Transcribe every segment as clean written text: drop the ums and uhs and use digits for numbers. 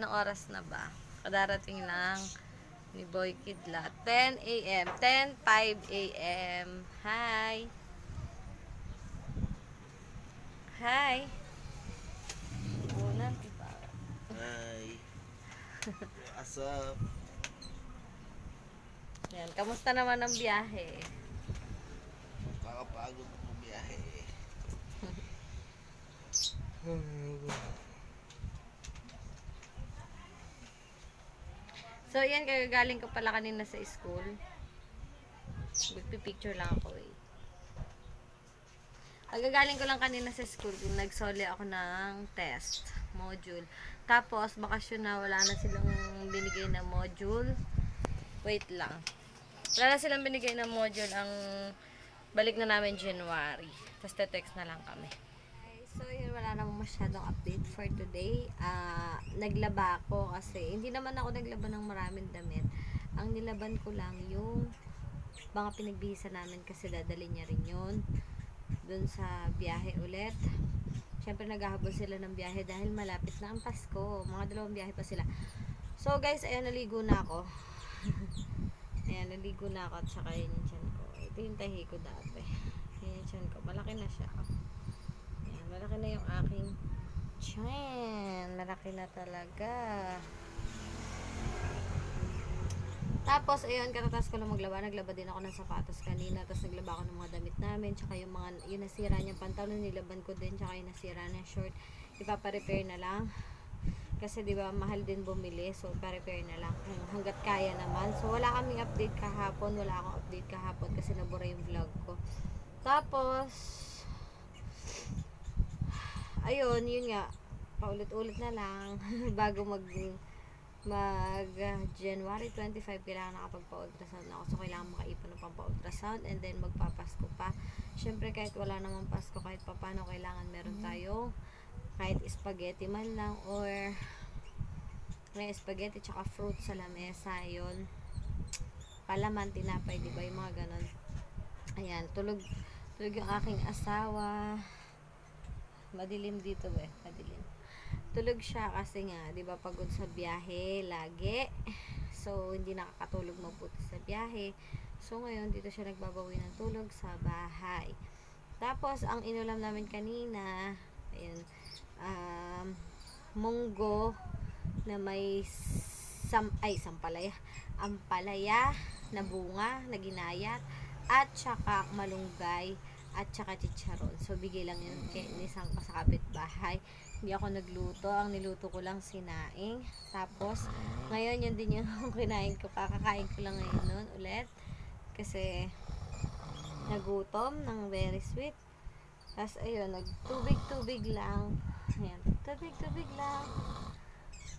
Anong oras na ba? Kadarating lang ni Boy Kidlat. 10 a.m. 10:05 a.m. Hi! Hi! Bunan, diba? Hi. What's up? Yan, kamusta naman ang biyahe? Kakapagod ng bumiyahe. So, yan, kagagaling ko pala kanina sa school. Magpipicture lang ako eh. Kagagaling ko lang kanina sa school, nagsoli ako ng test, module. Tapos, bakasyon na, wala na silang binigay na module. Wait lang. Wala na silang binigay na module, ang balik na namin January. Tapos, te-text na lang kami. So, yun, wala namang masyadong update for today. Naglaba ako kasi, hindi naman ako naglaba ng maraming damit. Ang nilaban ko lang yung mga pinagbihisa namin kasi dadali niya rin yun dun sa biyahe ulit. Siyempre, naghahabol sila ng biyahe dahil malapit na ang Pasko. Mga 2 biyahe pa sila. So, guys, ayan, naligo na ako. Ayan, naligo na ako at saka yun yung tiyan ko. Ito yung tahi ko dati. Ayan yung tiyan ko. Malaki na siya. Malaki na yung aking tiyan. Malaki na talaga. Tapos, ayun, katatas ko lang maglaba. Naglaba din ako ng sapatos kanina. Tapos, naglaba ako ng mga damit namin. Tsaka yung mga, yung nasira niyang pantalon, nilaban ko din. Tsaka yung nasira na short. Ipapa-repair na lang. Kasi, di ba, mahal din bumili. So, ipa-repair na lang. Hanggat kaya naman. So, wala kaming update kahapon. Wala akong update kahapon kasi nabura yung vlog ko. Tapos, ayun, yun nga, paulit-ulit na lang bago mag January 25 kailangan nakapagpa-ultrasound na ako, so kailangan makaipon ng pampa-ultrasound and then magpapasko pa. Syempre kahit wala namang Pasko, kahit papano kailangan meron tayo kahit spaghetti man lang or may spaghetti tsaka fruit sa lamesa, yun, palaman, tinapay, diba, yung mga ganon. Ayan, tulog yung aking asawa. Madilim dito madilim. Tulog siya kasi nga, 'di ba, pagod sa biyahe lagi. So hindi nakakatulog mabuti sa biyahe. So ngayon dito siya nagbabawi ng tulog sa bahay. Tapos ang inulam namin kanina, ayun, munggo na may ampalaya na bunga na ginayat at saka malunggay at saka chicharon. So, bigay lang yun kay isang ko sa kapitbahay. Hindi ako nagluto. Ang niluto ko lang sinaing. Tapos, ngayon yun din yung kinain ko. Kakakain ko lang ngayon nun ulit. Kasi, nagutom ng very sweet. Tapos, ayun, nagtubig-tubig lang. Ayan, tubig-tubig lang.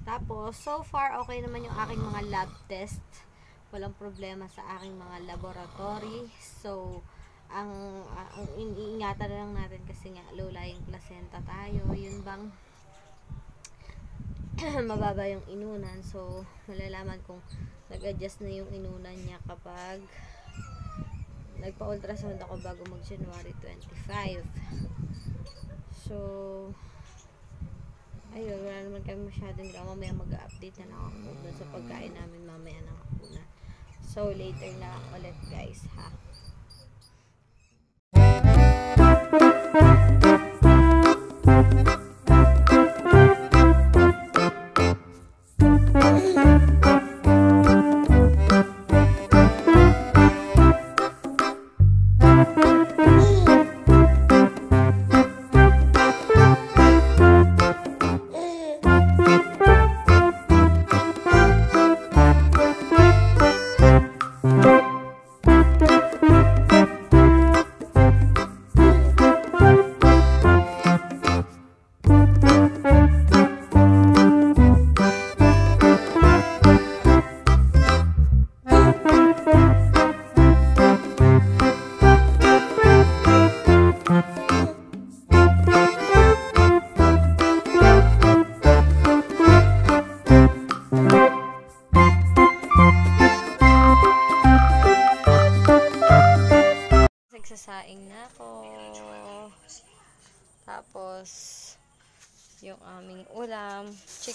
Tapos, so far, okay naman yung aking mga lab test. Walang problema sa aking mga laboratory. So, ang iniingatan na lang natin kasi nga low-lying placenta tayo, yun bang mababa yung inunan. So malalaman kung nag-adjust na yung inunan niya kapag nagpa-ultrasound ako bago mag January 25. So ayun, wala naman kami masyadong ginawa. Mamaya mag-update na lang ako dun sa pagkain namin mamaya ng hakuna. So later na ulit guys, ha.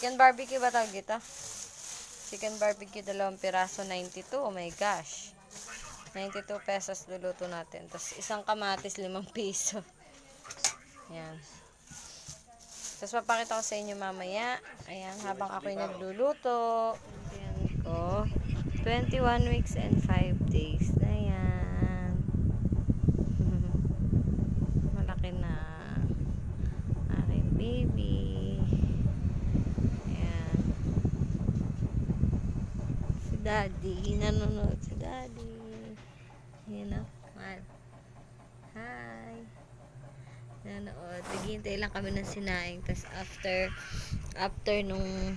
Chicken barbecue ba tawag dito? Chicken barbecue, 2 piraso, 92. Oh my gosh. 92 pesos luluto natin. Tapos isang kamatis, 5 piso. Ayan. Tapos papakita ko sa inyo mamaya. Ayan, habang ako'y nagluluto. Ayan ko. 21 weeks and 5 days na yan. Malaki na. Aking baby. Ayan. Si Daddy. Nanonood si Daddy. Ayan o. Hi. Nanood. Naghihintay lang kami ng sinaing. Tapos after nung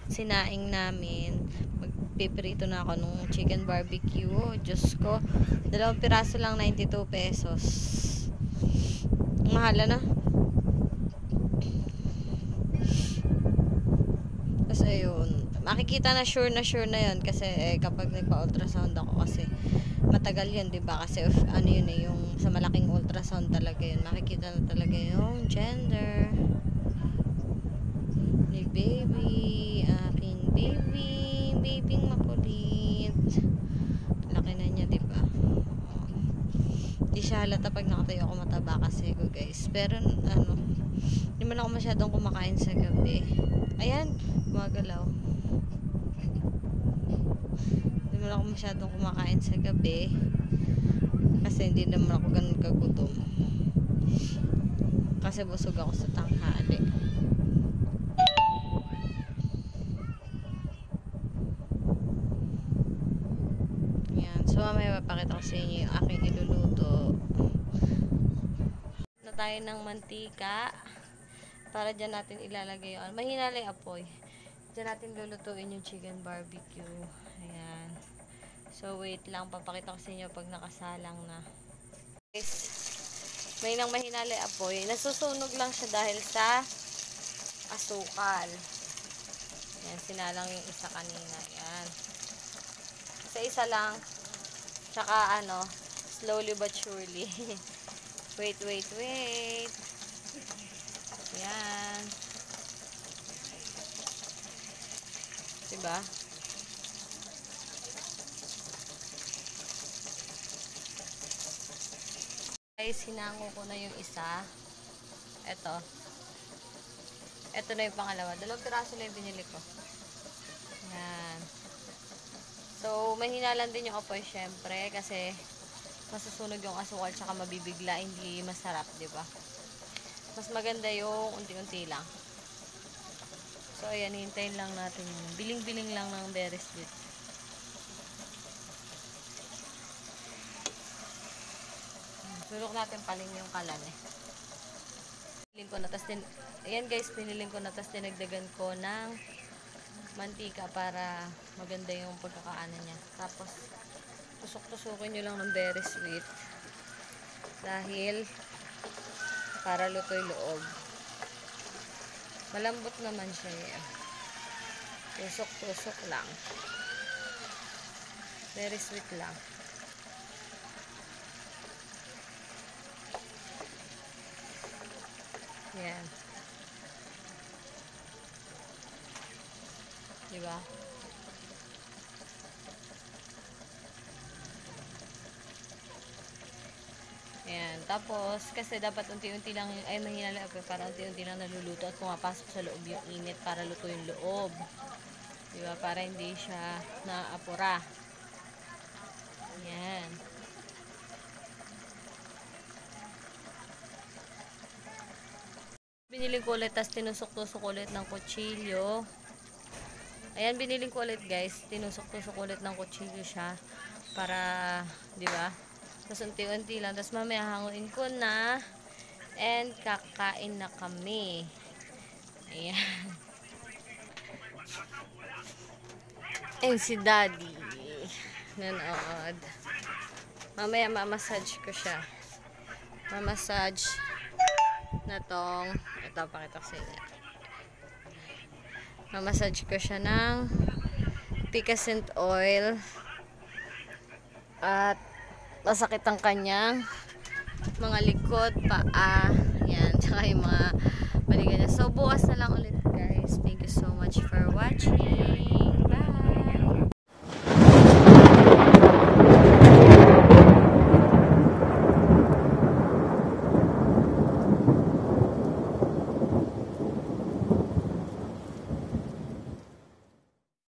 sinaing namin, magpiprito na ako nung chicken barbecue. Oh, Diyos ko. 2 piraso lang, 92 pesos. Mahal na. Tapos ayun. Makikita na sure na yun. Kasi kapag nagpa-ultrasound ako kasi matagal yun, diba? Kasi ano yun yung sa malaking ultrasound talaga yun. Makikita na talaga yung gender ni baby. Aking babying makulit. Laki na niya, diba? Hindi siya halata pag nakatayo ako mataba kasi ko, guys. Pero ano, hindi man ako masyadong kumakain sa gabi. Ayan, gumagalaw. Hindi man ako masyadong kumakain sa gabi kasi hindi naman ako ganun kagutom kasi busog ako sa tanghali. Yan, so mamaya mapakita ko sa inyo yung aking iluluto. Na tayo ng mantika para dyan natin ilalagay yung mahina lang yung apoy. Dyan natin lulutuin yung chicken barbecue. Ayan. So, wait lang. Papakita ko sa inyo pag nakasalang na. Guys, may nang mahinali apoy. Nasusunog lang siya dahil sa asukal. Ayan, sinalang yung isa kanina. Ayan. Isa-isa lang. Tsaka ano, slowly but surely. Wait. Ayan. Diba? Guys, hinango ko na yung isa. Ito na yung pangalawa. 2 piraso na yung binili ko. Yan. So, mahina lang din yung apoy syempre kasi masusunog yung asukal tsaka mabibigla. Hindi masarap, diba? Mas maganda yung unti-unti lang. So, ayan. Hintayin lang natin yun. Biling-biling lang ng very sweet. Sulok natin paling yung kalan eh. Piniling ko na, ayan guys, piniling ko na, tas dinagdagan ko ng mantika para maganda yung pagkakaanan niya. Tapos, tusok-tusukin nyo lang ng very sweet. Dahil, para lutoy loob. Malambot naman siya eh. Tusok-tusok lang. Very sweet lang. Yan. Diba? Yan. Tapos, kasi dapat unti-unti lang, ay mahina lang ako para unti-unti lang naluluto at pumapasok sa loob yung init para luto yung loob. Diba? Para hindi siya naapura. Yan. Biniling ko ulit, tas tinusok-tusok ulit ng kutsilyo. Ayan, biniling ko ulit guys. Tinusok-tusok ulit ng kutsilyo siya. Para, di ba? Tas unti-unti lang. Tas mamaya hanguin ko na. And kakain na kami. Ayan. And si Daddy. Nanood. Mamaya mamassage ko siya. Mamassage na tong, ito pakita ko sa inyo. Mamassage ko siya ng picassent oil at masakit ang kanyang mga likod, paa, yan, tsaka yung mga balikan niya. So bukas na lang ulit guys. guys. Thank you so much for watching.